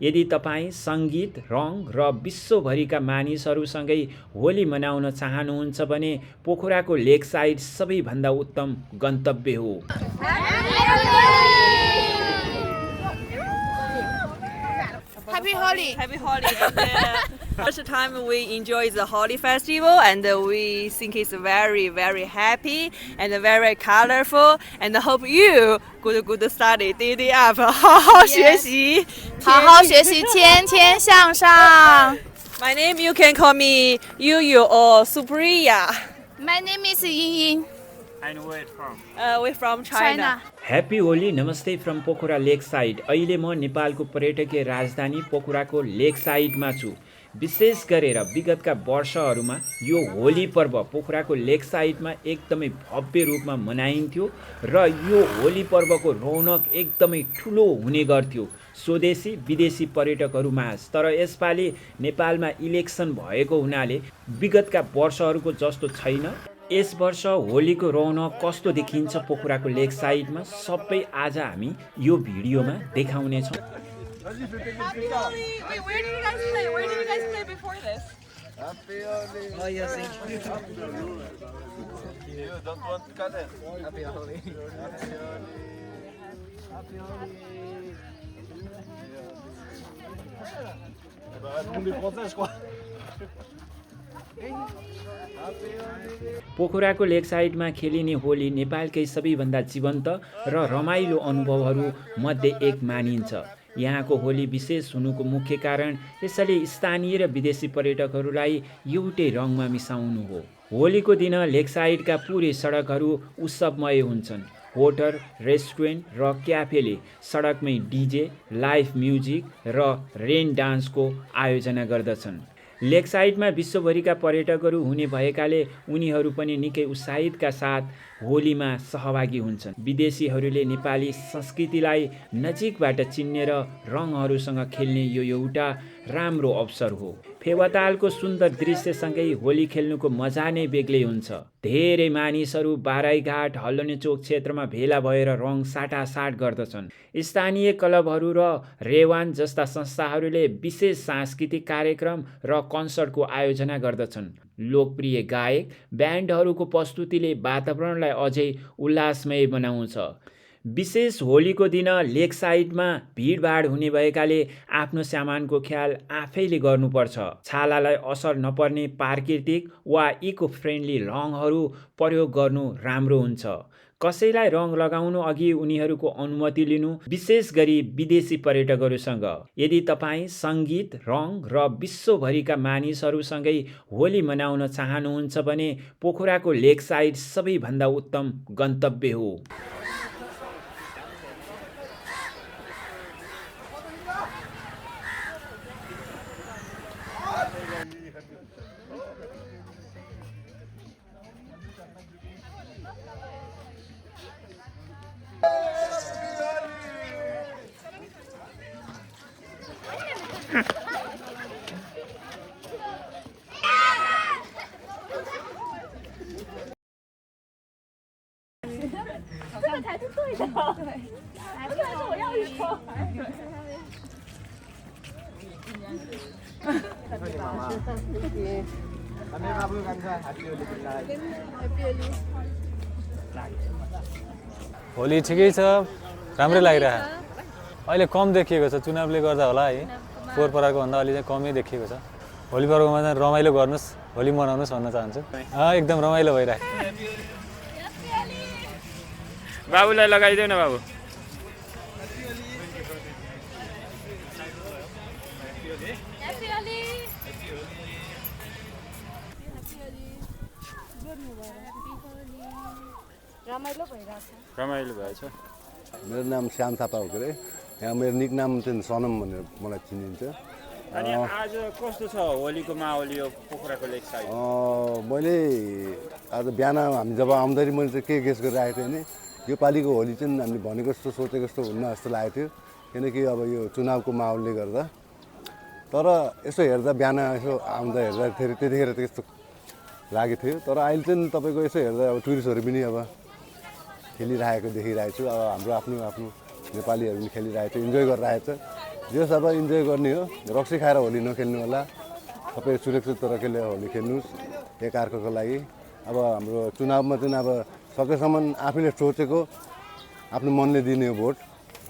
यदि तपाईँ सङ्गीत, रङ र विश्वभरिका मानिसहरूसँगै होली मनाउन चाहनुहुन्छ भने पोखराको लेकसाइड सबैभन्दा उत्तम गन्तव्य हो। Happy Holi! Happy Holi! First time we enjoy the Holi festival, and we think it's very, very happy and very colorful. And hope you good study, day up, 好好学习，好好学习，天天向上。 My name you can call me Yu or Supriya. My name is Ying Ying. And where from? We're from China. Happy Holi, नमस्ते from Pokhara lake side. अहिले म नेपालको पर्यटकीय राजधानी पोखराको लेक साइडमा छु। विशेष गरेर विगतका वर्षहरूमा यो होली पर्व पोखराको लेक साइडमा एकदमै भव्य रूपमा मनाइन्थ्यो र यो होली पर्वको रौनक एकदमै ठुलो हुने गर्थ्यो स्वदेशी विदेशी पर्यटकहरूमाझ। तर यसपालि नेपालमा इलेक्सन भएको हुनाले विगतका वर्षहरूको जस्तो छैन। यस वर्ष होलीको रौनक कस्तो देखिन्छ पोखराको लेक साइडमा सबै आज हामी यो भिडियोमा देखाउने छौं। Happy Holi! Wait, where did you guys play? Where did you guys play before this? Happy Holi! Oh yes, You don't want to cut it? Happy Holi. Happy Holi! Tout le monde est français, je crois. पोखराको लेक साइडमा खेलिने होली नेपालकै सबैभन्दा जीवन्त र रमाइलो अनुभवहरू मध्ये एक मानिन्छ। यहाँको होली विशेष हुनुको मुख्य कारण यसले स्थानीय र विदेशी पर्यटकहरूलाई एउटै रङमा मिसाउनु हो। होलीको दिन लेक साइडका पुरै सडकहरू उत्सवमय हुन्छन्। होटल, रेस्टुरेन्ट र क्याफेले सडकमै डीजे, लाइभ म्युजिक र रेन डान्सको आयोजना गर्दछन्। लेक साइडमा विश्वभरिका पर्यटकहरू हुने भएकाले उनीहरू पनि निकै उत्साहितका साथ होलीमा सहभागी हुन्छन्। विदेशीहरूले नेपाली संस्कृतिलाई नजिकबाट चिन्ने र रङहरूसँग खेल्ने यो एउटा राम्रो अवसर हो। फेवातालको सुन्दर दृश्यसँगै होली खेल्नुको मजा नै बेग्लै हुन्छ। धेरै मानिसहरू बाराइघाट, हल्लनेचोक क्षेत्रमा भेला भएर रङ साटासाट गर्दछन्। स्थानीय क्लबहरू र रेवान जस्ता संस्थाहरूले विशेष सांस्कृतिक कार्यक्रम र कन्सर्टको आयोजना गर्दछन्। लोकप्रिय गायक, ब्यान्डहरूको प्रस्तुतिले वातावरणलाई अझै उल्लासमय बनाउँछ। विशेष होलीको दिन लेक साइडमा भिडभाड हुने भएकाले आफ्नो सामानको ख्याल आफैले गर्नुपर्छ। छालालाई असर नपर्ने प्राकृतिक वा इको फ्रेन्डली रङहरू प्रयोग गर्नु राम्रो हुन्छ। कसैलाई रङ लगाउनु अघि उनीहरूको अनुमति लिनु, विशेष गरी विदेशी पर्यटकहरूसँग। यदि तपाईँ सङ्गीत, रङ र विश्वभरिका मानिसहरूसँगै होली मनाउन चाहनुहुन्छ भने पोखराको लेक साइड सबैभन्दा उत्तम गन्तव्य हो। होली ठिकै छ, राम्रै लागिरहेको। अहिले कम देखिएको छ, चुनावले गर्दा होला है। पोहोर परारको भन्दा अलि चाहिँ कमै देखिएको छ। होली पर्वमा चाहिँ रमाइलो गर्नुहोस्, होली मनाउनुहोस् भन्न चाहन्छु। एकदम रमाइलो भइरहेको। बाबुलाई लगाइदेऊ न बाबु। रमाइलो भएछ। मेरो नाम श्याम थापा हो के अरे। यहाँ मेरो निक नाम चाहिँ सनम भनेर मलाई चिनिन्छ। अनि आज कस्तो छ होलीको माहौल यो पोखराको लेक साइड? मैले आज बिहान हामी जब आउँदाखेरि मैले चाहिँ के गेस गरेर आएको थिएँ भने यो पालिको होली चाहिँ हामीले भनेको जस्तो सोचेको जस्तो हुन्न जस्तो लागेको थियो, किनकि अब यो चुनावको माहौलले गर्दा। तर यसो हेर्दा बिहान यसो आउँदा हेर्दाखेरि त्यतिखेर त्यस्तो लागेको थियो। तर अहिले चाहिँ तपाईँको यसो हेर्दा अब टुरिस्टहरू पनि अब खेलिरहेको देखिरहेको छु। अब हाम्रो आफ्नो आफ्नो नेपालीहरू पनि खेलिरहेको छ, इन्जोय गरिरहेको छ। जस अब इन्जोय गर्ने हो, रक्सी खाएर होली नखेल्नु होला, सबै सुरक्षित तरिकाले होली खेल्नुहोस् एकअर्काको लागि। अब हाम्रो चुनावमा चाहिँ अब सकेसम्म आफूले सोचेको आफ्नो मनले दिने हो भोट,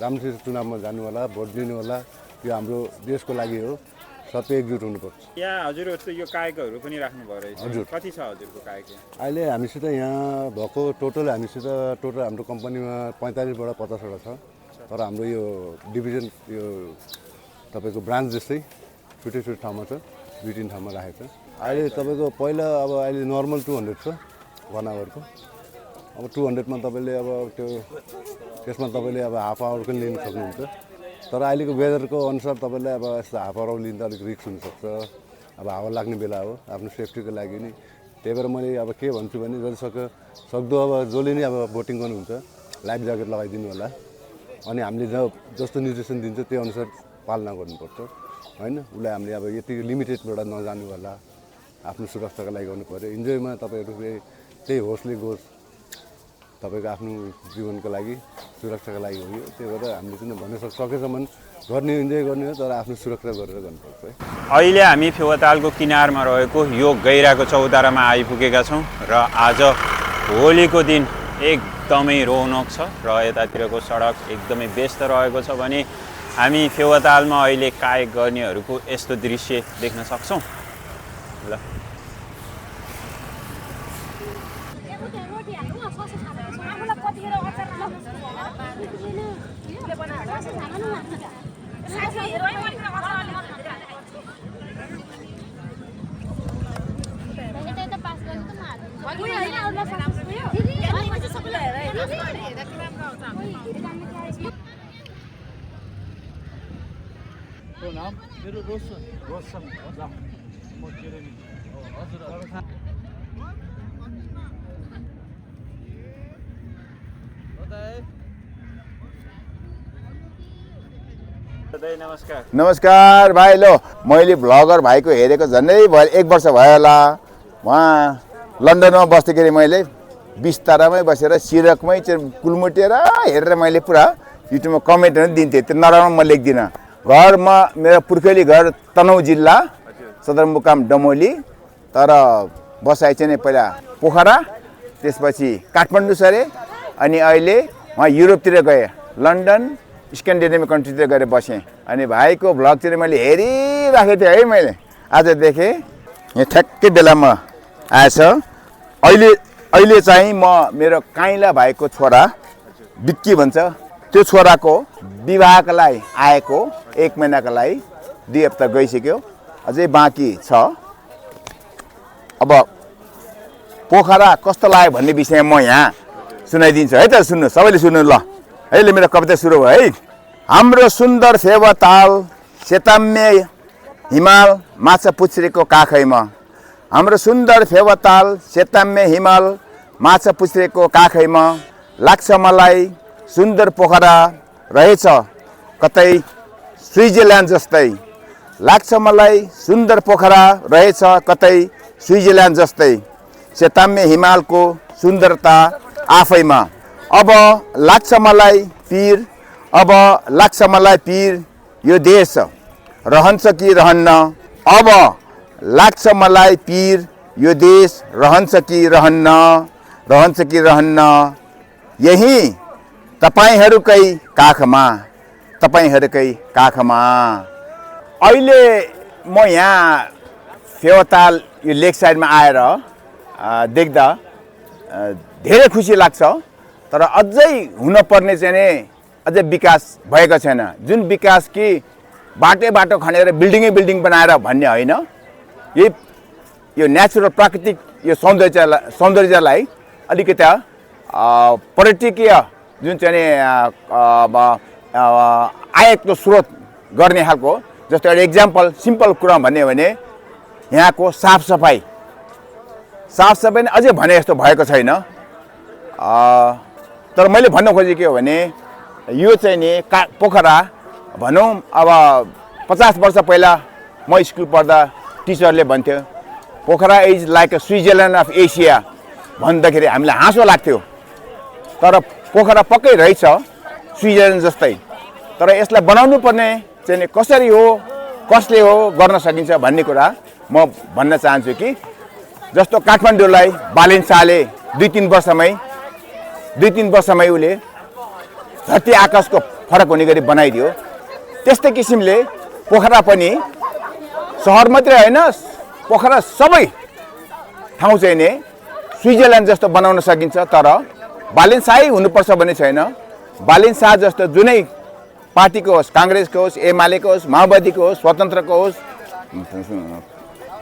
राम्रोसित चुनावमा जानु होला, भोट दिनु होला। यो हाम्रो देशको लागि हो, सबै एकजुट हुनुपर्छ। यहाँ हजुरहरू यो कायकहरू पनि राख्नुभयो रहेछ। हजुर। कति छ हजुरको कायक? अहिले हामीसित यहाँ भएको टोटल हाम्रो कम्पनीमा 45बाट 50वटा छ। तर हाम्रो यो डिभिजन यो तपाईँको ब्रान्च जस्तै छुट्टै ठाउँमा छ, 2-3 ठाउँमा राखेको छ। अहिले तपाईँको पहिला अब अहिले नर्मल 200 छ 1 आवरको। अब 200मा तपाईँले अब त्यसमा तपाईँले अब हाफ आवर पनि लिन सक्नुहुन्छ। तर अहिलेको वेदरको अनुसार तपाईँलाई अब यस्तो हाफ आवर लिँदा अलिक रिस्क हुनसक्छ। अब हावा लाग्ने बेला हो, आफ्नो सेफ्टीको लागि नि। त्यही भएर मैले अब के भन्छु भने सक्दो अब जसले नि अब बोटिङ गर्नुहुन्छ लाइफ ज्याकेट लगाइदिनु होला। अनि हामीले जस्तो निर्देशन दिन्छ त्यो अनुसार पालना गर्नुपर्छ होइन। उसलाई हामीले अब यति लिमिटेडबाट नजानु होला, आफ्नो सुरक्षाको लागि गर्नु पऱ्यो। इन्जोयमा तपाईँहरू त्यही होसले गोस्, तपाईँको आफ्नो जीवनको लागि सुरक्षाको लागि हो यो। त्यही भएर हामीले चाहिँ भन्न सकेसम्म गर्ने इन्जोय गर्ने हो, तर आफ्नो सुरक्षा गरेर गर्नुपर्छ है। अहिले हामी फेवातालको किनारमा रहेको यो गैराको चौतारामा आइपुगेका छौँ र आज होलीको दिन एकदमै रौनक छ र यतातिरको सडक एकदमै व्यस्त रहेको छ भने हामी फेवातालमा अहिले कायक गर्नेहरूको यस्तो दृश्य देख्न सक्छौँ। ल नमस्कार। नमस्कार भाइ। लो मैले भ्लगर भाइको हेरेको झन्डै भयो 1 वर्ष भयो होला। उहाँ लन्डनमा बस्दाखेरि मैले बिस्तारामै बसेर सिरकमै कुलमुटेर हेरेर मैले पुरा युट्युबमा कमेन्टहरू दिन्थेँ। त्यो नराम्रो म लेख्दिनँ। घरमा मेरो पुर्खेली घर तनहुँ जिल्ला सदरमुकाम डमोली, तर बसाइ चाहिँ पहिला पोखरा, त्यसपछि काठमाडौँ सरे, अनि अहिले उहाँ युरोपतिर गएँ, लन्डन स्क्यान्डिनेभियन कन्ट्रीतिर गएर बसेँ। अनि भाइको भ्लग चाहिँ मैले हेरिराखेको थिएँ है। मैले आज देखेँ यहाँ ठ्याक्कै बेलामा आएछ। अहिले चाहिँ म मेरो काइला भाइको छोरा बिक्की भन्छ, त्यो छोराको विवाहको लागि आएको 1 महिनाको लागि 2 हप्ता गइसक्यो, अझै बाँकी छ। अब पोखरा कस्तो लाग्यो भन्ने विषयमा म यहाँ सुनाइदिन्छु है त। सुन्नु, सबैले सुन्नु ल। अहिले मेरो कविता सुरु भयो है। हाम्रो सुन्दर फेवाताल सेताम्य हिमाल माछा पुच्छरेको काखैमा, हाम्रो सुन्दर फेवाताल सेताम्य हिमाल माछा पुच्छरेको काखैमा, लाग्छ मलाई सुन्दर पोखरा रहेछ कतै स्विजरल्यान्ड जस्तै, लाग्छ मलाई सुन्दर पोखरा रहेछ कतै स्विजरल्यान्ड जस्तै, सेताम्य हिमालको सुन्दरता आफैमा। अब लाग्छ मलाई पीर, अब लाग्छ मलाई पीर यो देश रहन्छ कि रहन्न, अब लाग्छ मलाई पीर यो देश रहन्छ कि रहन्न, रहन्छ कि रहन्न यही तपाईहरूकै काखमा, तपाईहरूकै काखमा। अहिले म यहाँ फेवाताल यो लेक साइडमा आएर देख्दा धेरै खुसी लाग्छ। तर अझै हुनुपर्ने चाहिँ नि अझै विकास भएको छैन। जुन विकास कि बाटो खनेर बिल्डिङ बनाएर भन्ने होइन, यो नेचुरल प्राकृतिक यो सौन्दर्यलाई अलिकति पर्यटकीय जुन चाहिँ आयको स्रोत गर्ने खालको, जस्तो एउटा एक्जाम्पल सिम्पल कुरा भन्यो भने यहाँको साफसफाइ अझै भने जस्तो भएको छैन। तर मैले भन्न खोजेको के हो भने यो चाहिँ नि पोखरा भनौँ अब 50 वर्ष पहिला म स्कुल पढ्दा टिचरले भन्थ्यो Pokhara is like a Switzerland of Asia भन्दाखेरि हामीलाई हाँसो लाग्थ्यो। तर पोखरा पक्कै रहेछ स्विजरल्यान्ड जस्तै, तर यसलाई बनाउनु पर्ने चाहिँ कसरी हो कसले हो गर्न सकिन्छ भन्ने कुरा म भन्न चाहन्छु कि जस्तो काठमाडौँलाई बालेन शाहले 2-3 वर्षमै उसले धरती आकाशको फरक हुने गरी बनाइदियो। त्यस्तै किसिमले पोखरा पनि सहर मात्रै होइन पोखरा सबै ठाउँ चाहिँ नि स्विजरल्यान्ड जस्तो बनाउन सकिन्छ। तर बालेन शाही हुनुपर्छ भन्ने छैन। बालेन शाह जस्तो जुनै पार्टीको होस्, काङ्ग्रेसको होस्, एमालेको होस्, माओवादीको होस्, स्वतन्त्रको होस्,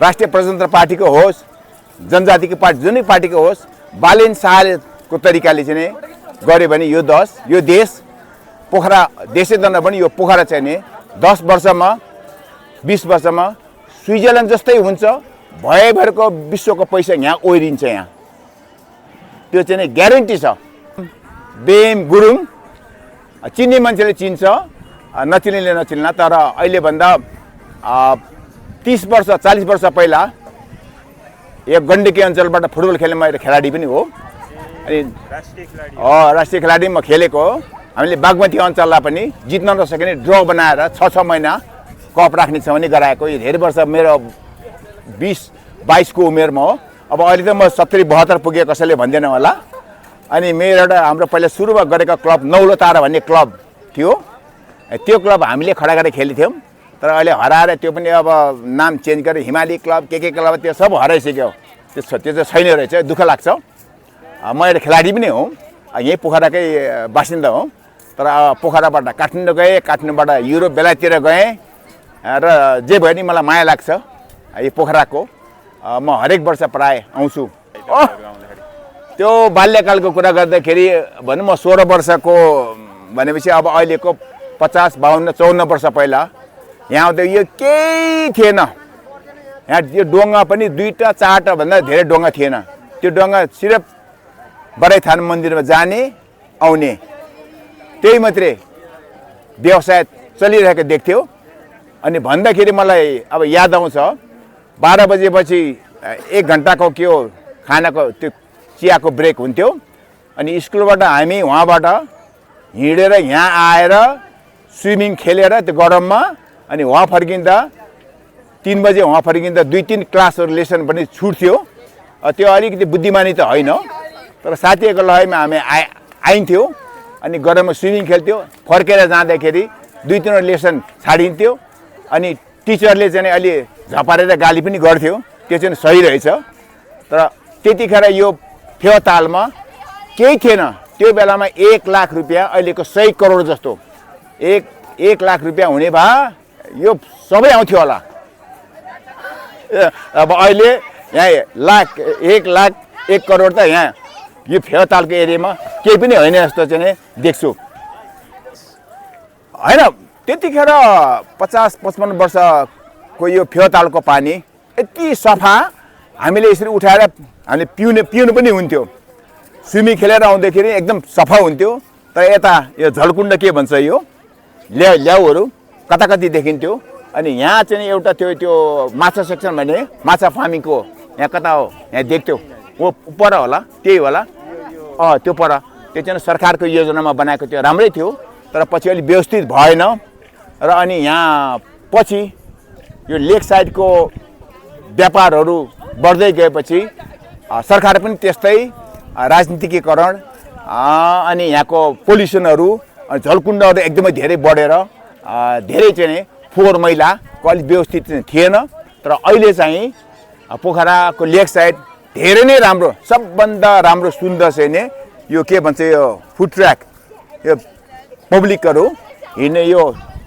राष्ट्रिय प्रजातन्त्र पार्टीको होस्, जनजातिको पार्टी जुनै पार्टीको होस्, बालेन शाहको तरिकाले चाहिँ गऱ्यो भने यो देश पोखरा देशै दण्ड पनि यो पोखरा चाहिँ नि 10 वर्षमा 20 वर्षमा स्विजरल्यान्ड जस्तै हुन्छ। भएभरको विश्वको पैसा यहाँ ओइरिन्छ। यहाँ त्यो चाहिँ ग्यारेन्टी छ। बेम गुरुङ चिन्ने मान्छेले चिन्छ, नचिन्नेले नचिन्ला। तर अहिलेभन्दा 30 वर्ष 40 वर्ष पहिला यो गण्डकी अञ्चलबाट फुटबल खेल्ने मेरो खेलाडी पनि हो। अनि राष्ट्रिय खेलाडी म खेलेको हो। हामीले बागमती अञ्चललाई पनि जित्न नसकिने ड्र बनाएर 6-6 महिना कप राख्ने छ भने गराएको। यो धेरै वर्ष मेरो 20-22 को उमेरमा हो। अब अहिले त म 70-72 पुगे कसैले भन्दैन होला। अनि मेरो एउटा हाम्रो पहिला सुरुमा गरेको क्लब नौलो तारा भन्ने क्लब थियो। त्यो क्लब हामीले खडा गरेर खेल्थ्यौँ। तर अहिले हराएर त्यो पनि अब नाम चेन्ज गरेर हिमाली क्लब के क्लब त्यो सब हराइसक्यो। त्यो चाहिँ छैन रहेछ, दुःख लाग्छ। म एउटा खेलाडी पनि हो, यहीँ पोखराकै बासिन्दा हो। तर पोखराबाट काठमाडौँ गएँ, काठमाडौँबाट युरोप बेलायततिर गएँ र जे भयो नि मलाई माया लाग्छ यो पोखराको। म हरेक वर्ष प्राय आउँछु। त्यो बाल्यकालको कुरा गर्दाखेरि भनौँ म 16 वर्षको भनेपछि अब अहिलेको 50, 52, 54 वर्ष पहिला यहाँ आउँदा यो केही थिएन। यहाँ यो डोङ्गा पनि 2-4 भन्दा धेरै डोङ्गा थिएन। त्यो डोङ्गा सिर्फ बराइथान मन्दिरमा जाने आउने त्यही मात्रै व्यवसाय चलिरहेको देख्थ्यो। अनि भन्दाखेरि मलाई अब याद आउँछ 12 बजेपछि 1 घन्टाको के हो खानाको त्यो चियाको ब्रेक हुन्थ्यो। अनि स्कुलबाट हामी वहाँबाट हिँडेर यहाँ आएर स्विमिङ खेलेर त्यो गरममा अनि वहाँ फर्किँदा 3 बजे वहाँ फर्किँदा 2-3 क्लासहरू लेसन पनि छुट्थ्यो। त्यो अलिकति बुद्धिमानी त होइन, तर साथीहरूको लयमा हामी आइन्थ्यो। अनि गरममा स्विमिङ खेल्थ्यो। फर्केर जाँदाखेरि 2-3 लेसन छाडिन्थ्यो। अनि टिचरले चाहिँ अलि झपारेर गाली पनि गर्थ्यो। त्यो चाहिँ सही रहेछ। तर त्यतिखेर यो फेवातालमा केही थिएन। त्यो बेलामा 1 लाख रुपियाँ अहिलेको 100 करोड जस्तो 1 लाख रुपियाँ हुने भए यो सबै आउँथ्यो होला। अब अहिले यहाँ 1 लाख 1 करोड त यहाँ यो फेवातालको एरियामा केही पनि होइन जस्तो चाहिँ देख्छु। होइन त्यतिखेर 50-55 वर्षको यो फेवातालको पानी यति सफा हामीले यसरी उठाएर हामीले पिउनु पनि हुन्थ्यो। स्विमिङ खेलेर आउँदाखेरि एकदम सफा हुन्थ्यो। तर यता यो झलकुण्ड के भन्छ यो ल्याउहरू कता देखिन्थ्यो। अनि यहाँ चाहिँ एउटा त्यो माछा सेक्सन भने माछा फार्मिङको यहाँ कता हो यहाँ देख्थ्यो। वो पर होला त्यही होला। त्यो पर त्यो चाहिँ सरकारको योजनामा बनाएको थियो, राम्रै थियो। तर पछि अलिक व्यवस्थित भएन। र अनि यहाँ पछि यो लेक साइडको व्यापारहरू बढ्दै गएपछि सरकार पनि त्यस्तै राजनीतिकीकरण अनि यहाँको पोल्युसनहरू झलकुण्डहरू एकदमै धेरै बढेर धेरै चाहिँ फोहोर मैलाको अलिक व्यवस्थित थिएन। तर अहिले चाहिँ पोखराको लेक साइड धेरै नै राम्रो, सबभन्दा राम्रो सुन्दर चाहिँ नि यो के भन्छ यो फुड ट्र्याक, यो पब्लिकहरू हिँड्ने यो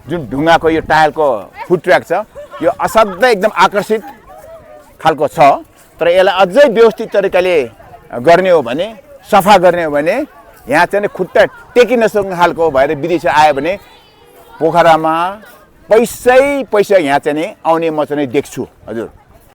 जुन ढुङ्गाको यो टायलको फुड ट्र्याक छ यो असाध्यै एकदम आकर्षित खालको छ। तर यसलाई अझै व्यवस्थित तरिकाले गर्ने हो भने, सफा गर्ने हो भने यहाँ चाहिँ खुट्टा टेकी नसक्ने खालको भएर विदेशी आयो भने पोखरामा पैसै पैसा यहाँ चाहिँ आउने म चाहिँ देख्छु। हजुर।